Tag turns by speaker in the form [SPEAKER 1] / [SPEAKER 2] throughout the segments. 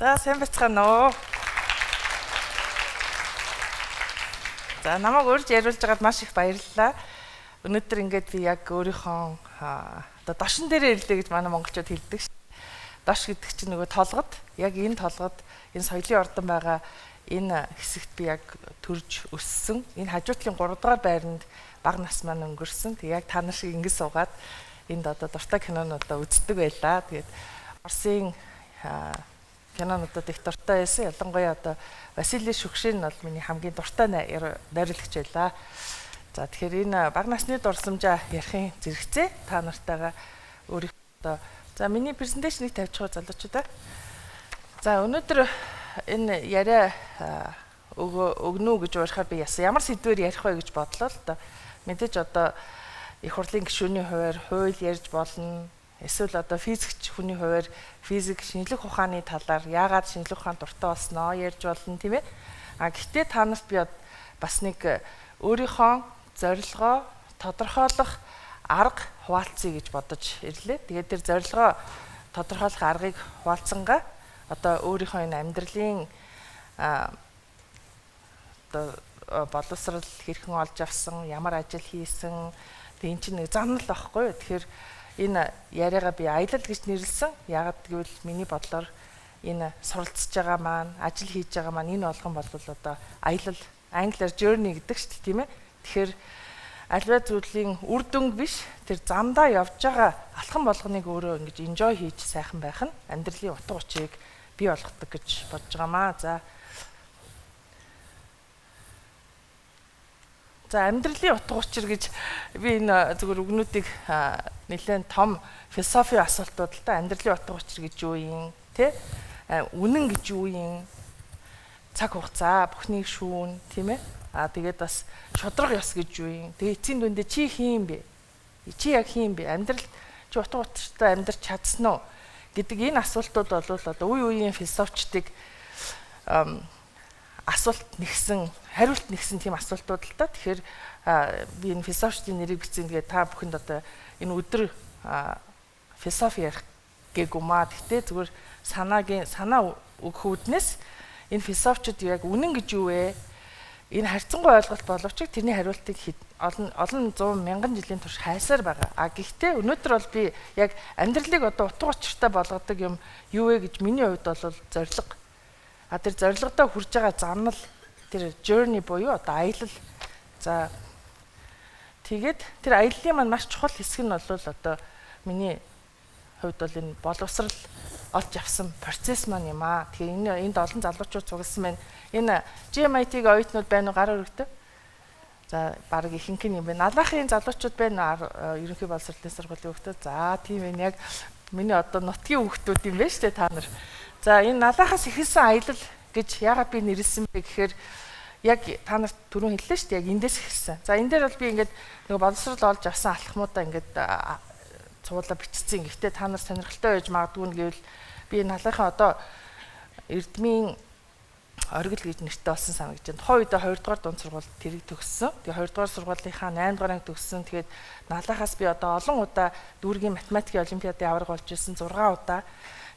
[SPEAKER 1] За сайн бацгаана уу. За намайг урьж яриулж байгаад маш их баярлалаа. Өнөөдөр ингээд би яг өөрийнхөө одоо дошин дээрээ ирлээ гэж манай монголчууд хэлдэг. Дош гэдэг чинь нөгөө толгод. Яг энэ толгод энэ соёлын ордон байгаа энэ хэсэгт би яг төрж өссөн. Энэ хажуутлын 3 дугаар байранд бага нас маань өнгөрсөн. Тэг яг та нар шиг ингэ суугаад энд одоо дуртай кинонуудаа үздэг байлаа. Тэгээд Оросын кинонуудад их дуртай байсан. Ялангуяа одоо Василий Шукшин нь бол миний хамгийн дуртай найруулагч байлаа. За тэгэхээр энэ бага насны дурсамжаа ярихын зэрэгцээ та нартайгаа өөрийнхөө за миний презентацийг тавьчих залуучуудаа. За өнөөдөр энэ яриа өгнө гэж уурахаар би яасан. Ямар сэдвээр ярих вэ гэж бодлоо л да. Мэдээж одоо их хурлын гишүүний хувьар хууль ярьж болно. Эсвэл одоо физикч хүний хувьар физик шинжлэх ухааны талаар яагаад шинжлэх ухаанд дуртай болсноо ярьж болно тийм ээ. Гэхдээ та нарт би бас нэг өөрийнхөө зорилгоо тодорхойлох арга хуваалцъя гэж бодож ирлээ. Тэгээд тэр зорилгоо тодорхойлох аргыг хуваалцсангаа одоо өөрийнхөө энэ амьдралын одоо боловсрал хэрхэн олж авсан, ямар ажил хийсэн, тэг эн чинь нэг замнал байхгүй юу. Тэгэхээр энэ яриагаа би аялал гэж нэрлсэн. Яагаад гэвэл миний бодлоор энэ суралцж байгаа маань, ажил хийж байгаа маань энэ болгон бол одоо аялал, англиар journey гэдэг шүү дээ, тийм ээ. Тэгэхээр альва зүйлийн үр дүнг биш, тэр замдаа явж байгаа алхам болгоныг өөрөө ингэж enjoy хийж сайхан байх нь амьдралын утга учирыг бий болгодог гэж бодож байгаамаа. За амьдралын утга учир гэж би энэ зөвхөн үгнүүдийг нэлээд том философи асуултууд л да. Амьдралын утга учир гэж юу юм те? Үнэн гэж юу юм? Цаг хугацаа, бүхнийг шүүн, тийм ээ? Тэгээд бас шудраг ёс гэж юу юм? Тэгээ эцсийн дүндээ чи хийм бэ? Чи яг хийм бэ? Амьдрал чи утга учиртай амьдрч чадсан уу? Гэдэг энэ асуултууд бол одоо үе үеийн философчдыг асуулт нэгсэн, хариулт нэгсэн тийм асуултууд л да. Тэгэхээр би энэ философчдын нэрийг бичсэн. Тэгээд та бүхэнд одоо энэ өдөр философи ярих гээгүй маа. Гэхдээ зүгээр санаа өгөх үүднээс энэ философчд яг үнэн гэж юу вэ? Энэ харьцангуй ойлголт боловч тэрний хариултыг олон 100 мянган жилийн турш хайсаар байгаа. Гэхдээ өнөөдөр бол би яг амьдралыг одоо утга учиртай болгодог юм юу вэ гэж миний хувьд бол зорилго. Тэр зорилгодоо хүрж байгаа замнал, тэр journey буюу одоо аялал. За тэгээд тэр аяллаа маань маш чухал хэсэг нь бол одоо миний хувьд бол энэ боловсрал олж авсан процесс маань юм аа. Тэгэхээр энд олон залуучууд цугласан байна. Энэ GMIT-г оюутнууд байна уу гар өргөдөө? За баг ихэнх нь юм байна. Налахын залуучууд байна ерөнхий боловсролын сургуулийн хүүхдүүд. За тийм ээ яг миний одоо нутгийн хүүхдүүд юм байна шүү дээ та нар. За энэ налахаас ихэлсэн аялал гэж яагаад би нэрлсэн бэ гэхээр яг та нарт түрүүн хэллээ шүү дээ яг эндээс эхэлсэн. За энэ дээр бол би ингээд нэг боловсрол олж авсан алхмуудаа ингээд цуулаа бичсэн. Гэхдээ та нар сонирхолтой байж магадгүй нь гэвэл би налахын одоо Эрдмийн оргил гэж нэртэй болсон санагдаж байна. Тухайн үед 2 дугаар дунд сургууль тэрийг төгссөн. Тэгээ 2 дугаар сургуулийнхаа 8 дугаар анги төгссөн. Тэгээд налахаас би одоо олон удаа дүүргийн математикийн олимпиадад авраг болж ирсэн. 6 удаа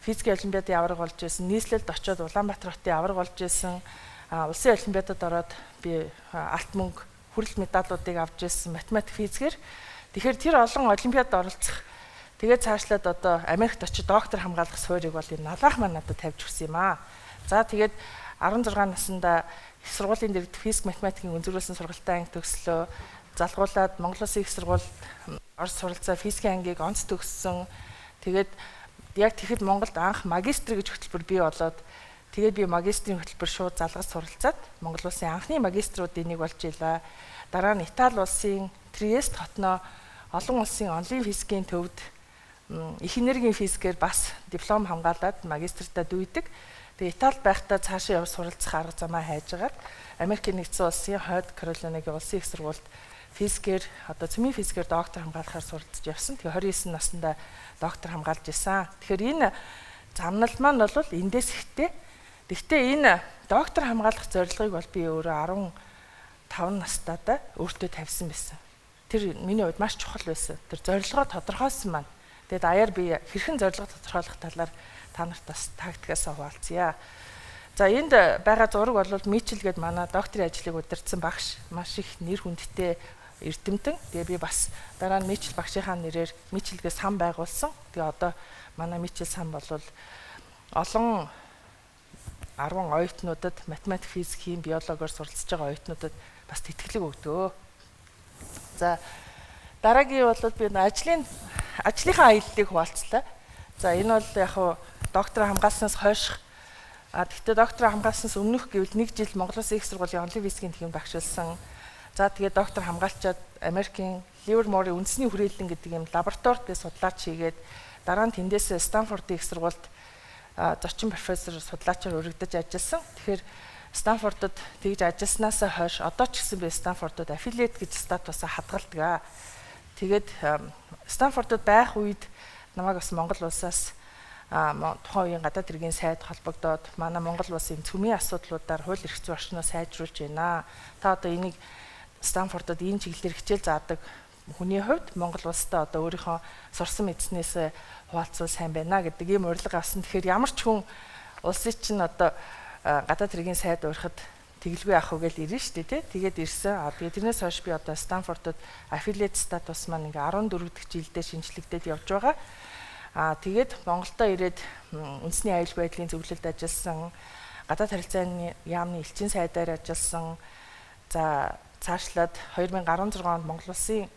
[SPEAKER 1] физикийн олимпиадад авраг болж ирсэн. Нийслэлд очиод Улаанбаатар хотын авраг болж ирсэн. Улсын олимпиадад ороод би алт мөнгө хүрэлт медалуудыг авч ирсэн математик физикээр. Тэгэхээр тэр олон олимпиадад оролцох. Тэгээд цаашлаад одоо Америкт очиж доктор хамгаалах суурийг бол энэ налах маань надад тавьж өгсөн юм аа. За тэгээд 16 наснда их сургуулийн дэргэд физик математикийн өнзөрүүлсэн сургалтын анги төгслөө. Залгуулад Монгол Улсын их сургуульд орж суралцаа физикийн ангийг онц төгссөн. Тэгээд яг тэгэхэд Монголд анх магистр гэж хөтөлбөр бий болоод тэгээд би магистрийн хөтөлбөр шууд залгаж суралцаад Монгол Улсын анхны магиструудын нэг болж илаа. Дараа нь Итали улсын Триест хотноо олон улсын онлайн физикийн төвд их энергийн физикээр бас диплом хамгаалаад магистртаа дүйдэг. Тэгээ Италид байхдаа цаашаа явж суралцах арга замаа хайжгаад Америкийн нэгдсэн улсын Хойд Каролинагийн улсын их сургуульд физикээр одоо цөмийн физикээр доктор хамгаалахаар суралцж явсан. Тэгээ 29 наснда доктор хамгаалж исэн. Тэгэхээр энэ замнал маань бол эндээс ихтэй. Гэхдээ энэ доктор хамгаалах зорилгыг бол би өөрөө 15 настайдаа өөртөө тавьсан байсан. Тэр миний хувьд маш чухал байсан. Тэр зорилгоо тодорхойлсон маань. Тэгээд аяар би хэрхэн зорилго тодорхойлох талаар та нарт бас тактикаас хуваалцъя. За энд байгаа зураг бол Мичл гээд манай докторийн ажлыг удирдсан багш, маш их нэр хүндтэй эрдэмтэн. Тэгээ би бас дараа нь Мичл багшийнхаа нэрээр Мичлгээ сан байгуулсан. Тэгээ одоо манай Мичл сан бол олон 10 оюутнуудад математик, физик, хим, биологиор суралцж байгаа оюутнуудад бас тэтгэлэг өгдөө. За дараагийн бол би ажлынхаа аяллыг хуваалцлаа. За энэ бол яг хуу доктор хамгаалснаас хойших. Гэхдээ доктор хамгаалснаас өмнөх гэвэл 1 жил Монгол Улсын их сургуулийн онлын физикийн төвөнд багшилсан. За тэгээд доктор хамгаалчаад Америкийн Livermore-ийн үндэсний хүрээлэн гэдэг юм лабораторид би судлаач хийгээд дараа нь тэндээс Стэнфордын их сургуульд зочин профессор судлаачаар өргөдөж ажилласан. Тэгэхээр Стэнфордод тэгж ажилласнаас хойш одоо ч гэсэн би Стэнфордод affiliate гэж статусаа хадгалдаг. Тэгээд Стэнфордод байх үед намайг бас Монгол улсаас тухайн үеийн гадаад хэргийн сайд холбогдоод манай Монгол улсын цөмийн асуудлуудаар хууль эрх зүйн орчноо сайжруулж байна. Та одоо энийг Стэнфордод энэ чиглэлээр хичээл заадаг хүний хувьд Монгол улстай одоо өөрийнхөө сурсан мэдснээс хуваалцвал сайн байна гэдэг ийм урилга авсан. Тэгэхээр ямар ч хүн улсын чинь одоо гадаад хэргийн сайд урихад тэглгүй авах уу гэж ирнэ шүү дээ, тэгээд ирсэн. Тэгээд тэрнээс хойш би одоо Стэнфордод affiliate status маань ингээ 14 дахь жилдээ шинжлэгдээд явж байгаа. Тэгээд Монголдо ирээд үндэсний аюул байдлын зөвлөлд ажилласан, гадаад харилцааны яамны элчин сайдаар ажилласан. За цаашлаад 2016 онд Монгол Улсын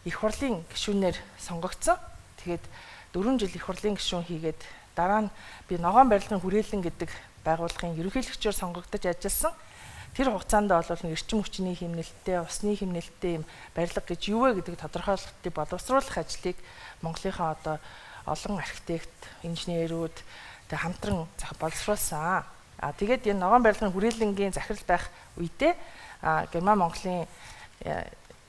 [SPEAKER 1] их хурлын гишүүнээр сонгогдсон. Тэгээд 4 жил их хурлын гишүүн хийгээд дараа нь би ногоон барилгын хүрээлэн гэдэг байгууллагын ерөнхийлөгчөөр сонгогдож ажилласан. Тэр хугацаанд бол эрчим хүчний хэмнэлттэй, усны хэмнэлттэй юм барилга гэж юу вэ гэдэг тодорхойлолтыг боловсруулах ажлыг Монголынхаа одоо олон архитект, инженерүүд тэг хамтран боловсруулсан. Тэгээд энэ ногоон барилгын хүрээлэнгийн захирал байх үедээ Герман Монголын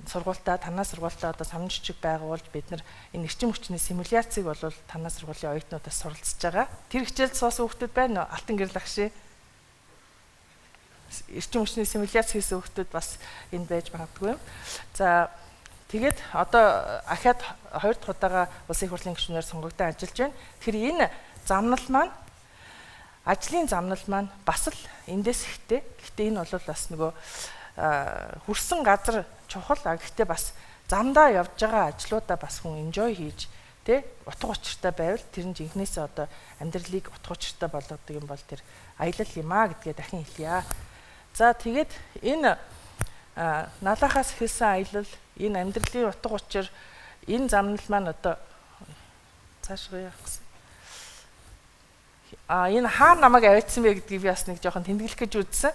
[SPEAKER 1] сургуультаа, танаа сургуультаа одоо самын жижиг байгуулж бид нар энэ эрчим хүчний симуляцийг бол танаа сургуулийн оюутнуудаас суралцж байгаа. Тэр хичээлд суусан хүүхдүүд байна уу? Алтан гэрэл агши. Эрчим хүчний симуляц хийсэн хүүхдүүд бас энэ байж магадгүй юм. За тэгээд одоо ахаад 2 дахь удаага улсын их хурлын гишүүнээр сонгогдсон ажиллаж байна. Тэгэхээр энэ замнал маань ажлын замнал маань бас л эндээс ихтэй. Гэхдээ энэ бол бас нөгөө хүрсэн газар чухал. Гэхдээ бас замдаа явж байгаа ажлуудаа бас хүн enjoy хийж тэ утга учиртай байвал тэр нь жинхнээсээ одоо амьдралыг утга учиртай болгодог юм бол тэр аялал юм а гэдгээ дахин хэлье. За тэгээд энэ налахаас хэлсэн аялал, энэ амьдралын утга учир, энэ замнал маань одоо цаашгаа явах гэсэн. Энэ хаа намайг авчихсан бэ гэдгийг би бас нэг жоохон тэмдэглэх гэж үзсэн.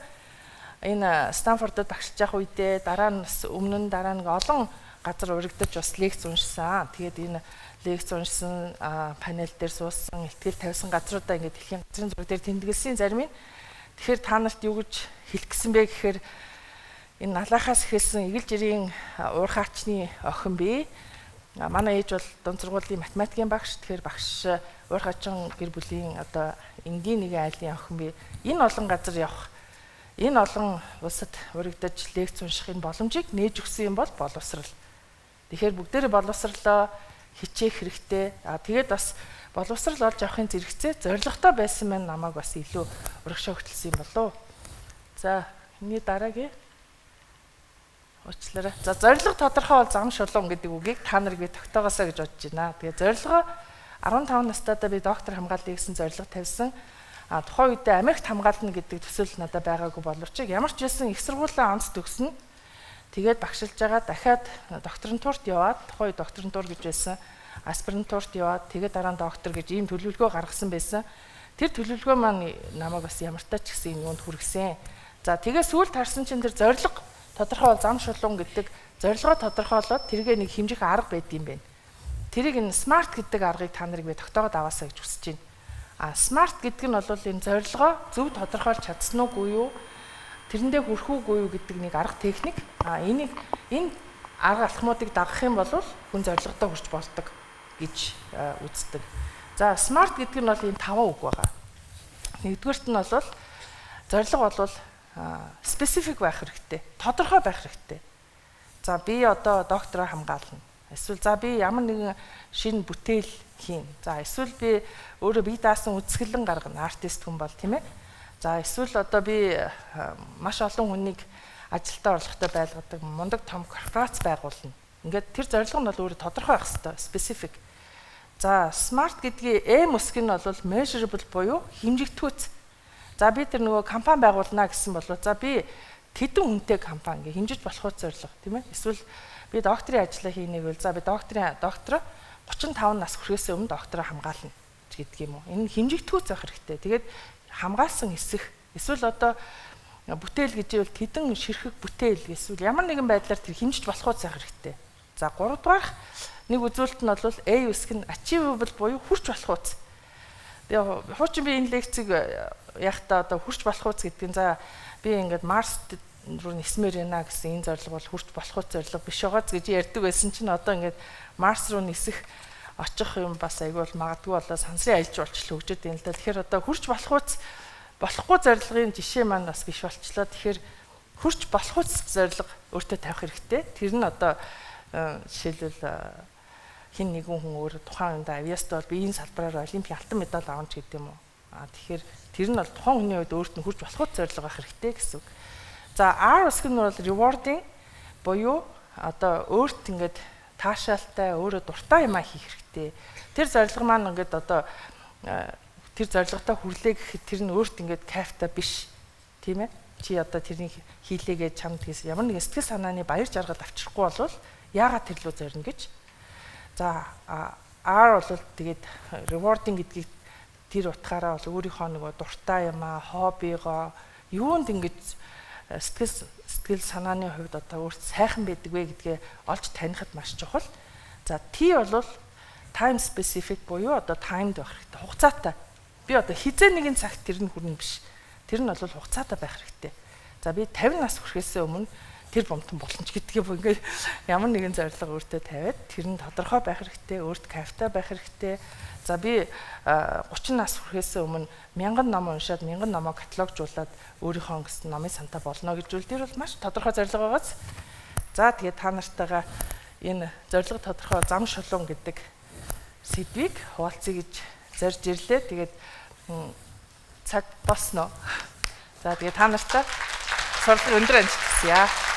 [SPEAKER 1] Энэ Стэнфордод багшилж явах үедээ дараа нь өмнө нь дараа нэг олон газар урагдаж бас лекц уншсан. Тэгээд энэ лекц уншсан панел дээр суусан, ихтгэл тавьсан газруудаа ингээд дэлхийн газрын зураг дээр тэмдэглэсэн зарим нь. Тэгэхээр та нарт юу гэж хэлэх гэсэн бэ гэхээр энэ налахаас эхэлсэн Игэл жирийн уурхаачны охин би. Манай ээж бол дунд сургуулийн математикийн багш. Тэгэхээр багш уурхаачин гэр бүлийн одоо энгийн нэгэн айлын охин би. Энэ олон газар явах, энэ олон улсад урагдаж лекц уншихын боломжийг нээж өгсөн юм бол боловсрал. Тэгэхээр бүгдээрээ боловсрлоо, хичээх хэрэгтэй. Тэгээд бас боловсрал олж авахын зэрэгцээ зоригтой байсан маань намайг бас илүү урагшаа хөтөлсөн юм болов. За энэ дараагийн уучлаарай. За зорилго тодорхой бол зам шулуун гэдэг үгийг та нарыг би тогтоогоосаа гэж бодож байна. Тэгээ зорилгоо 15 настайдаа би доктор хамгаалъя гэсэн зорилго тавьсан. Тухайн үедээ Америкт хамгаална гэдэг төсөөл надад байгаагүй боловч ямар ч байсан их сургуулийн онц төгснө. Тэгээд багшилж байгаа дахиад докторантурт яваад тухайн үед докторантур гэж байсан. Аспирантурт яваад тэгээд дараа нь доктор гэж ийм төлөвлөгөө гаргасан байсан. Тэр төлөвлөгөө маань намайг бас ямартай ч гэсэн энэ юунд хүргэсэн. За тэгээд сүүлд харсан чинь тэр зорилго тодорхой зам шулуун гэдэг зорилгоо тодорхойлоод тэргээ нэг хэмжих арга байд юм байна. Тэрийг энэ смарт гэдэг аргыг та нарыг би тогтоогоод аваасаа гэж хүсэж байна. Смарт гэдэг нь бол энэ зорилгоо зөв тодорхойлж чадсан уугүй юу? Тэрэндээ хүрэх уугүй юу гэдэг нэг арга техник. Энэ арга алхмуудыг дагах юм бол хүн зорилгодоо хүрч болдог гэж үздэг. За смарт гэдэг нь бол энэ 5 үг байгаа. Нэгдүгээрт нь бол зорилго бол specific байх хэрэгтэй. Тодорхой байх хэрэгтэй. За би одоо доктороо хамгаална. Эсвэл за би ямар нэгэн шинэ бүтээл хийн. За эсвэл би өөрөө бие даасан үзэсгэлэн гаргана, артист хүн бол тийм ээ. За эсвэл одоо би маш олон хүнийг ажилдаа орлоготой байлгадаг мундаг том корпорац байгуулна. Ингээд тэр зорилго нь бол өөрөө тодорхой байх хэрэгтэй, specific. За smart гэдгийн M үсэг нь бол measurable буюу хэмжигдэх. За би тэр нөгөө компани байгуулна гэсэн бол за би тэдэн хүнтэй компани ингээ хэмжиж болох зорилго тийм ээ. Эсвэл би докторийн ажлаа хийнэ гэвэл за би доктор 35 нас хүрэхээс өмнө доктороо хамгаална гэдэг юм уу. Энэ хэмжигдэх зах хэрэгтэй. Тэгээд хамгаалсан эсэх эсвэл одоо бүтээл гэж ивэл тэдэн ширхэг бүтээл эсвэл ямар нэгэн байдлаар тэр хэмжиж болох зах хэрэгтэй. За 3 дугаарх нэг үзүүлэлт нь бол A үсэг нь achievable буюу хүрч болох үс. Тэгээ хуучин би энэ лекцийг яхта одоо хүрч болох үс гэдэг нь за би ингээд Марс руу нисмээр байна гэсэн энэ зорилго бол хүрч болох үс зорилго биш байгааз гэж ярьдаг байсан чинь одоо ингээд Марс руу нисэх очих юм бас айгүй бол магадгүй болоо сансрын аялж болчихлоо хөгжөд юм л да. Тэгэхээр одоо хүрч болох үс болохгүй зорилгын жишээ маань бас биш болчлоо. Тэгэхээр хүрч болох үс зорилго өөртөө тавих хэрэгтэй. Тэр нь одоо жишээлбэл хин нэгэн хүн өөр тухайн үндэ авиаст бол би энэ салбараар олимпийн алтан медаль авах гэдэг юм уу. Тэгэхээр тэр нь бол тухайн хүний хувьд өөрт нь хүрч болох зорилго байх хэрэгтэй гэсэн үг. За R үсэг нь бол rewarding буюу одоо өөрт ингээд таашаалтай өөрөө дуртай юм хийх хэрэгтэй. Тэр зорилго маань ингээд одоо тэр зорилготой хүрлээ гэхэд тэр нь өөрт ингээд кайфтай биш тийм ээ. Чи одоо тэрний хийлээгээ чамд гэсэн ямар нэгэн сэтгэл санааны баяр жаргал авчрахгүй болвол яагаад тэр лөө зорино гэж. За R бол тэгээд rewarding гэдгийг тэр утгаараа бол өөрийнхөө нөгөө дуртай юмаа, хоббигоо юунд ингэж сэтгэл санааны хувьд одоо өөрт сайхан байдаг вэ гэдгээ олж танихад маш чухал. За T бол time specific буюу одоо timed байх хэрэгтэй, хугацаатай. Би одоо хизээ нэгэн цагт тэр нь хүрнэ биш. Тэр нь бол хугацаатай байх хэрэгтэй. За би 50 нас хүрэхээс өмнө тэр бомтон болно ч гэдгийг ингээд ямар нэгэн зорилго өөртөө тавиад тэр нь тодорхой байх хэрэгтэй, өөрт кайфтай байх хэрэгтэй. За би 30 нас хүрэхээс өмнө 1000 ном уншаад 1000 номоо каталогжуулаад өөрийнхөө гэсэн номын сантаа болно гэж үл тэр бол маш тодорхой зорилго байгааз. За тэгээд та нартайгаа энэ зорилго тодорхой зам шулуун гэдэг сэдвийг хуваалцъя гэж зорж ирлээ. Тэгээд цаг босноо. За тэгээд та нартай сурал өндөр амжилт хүсье.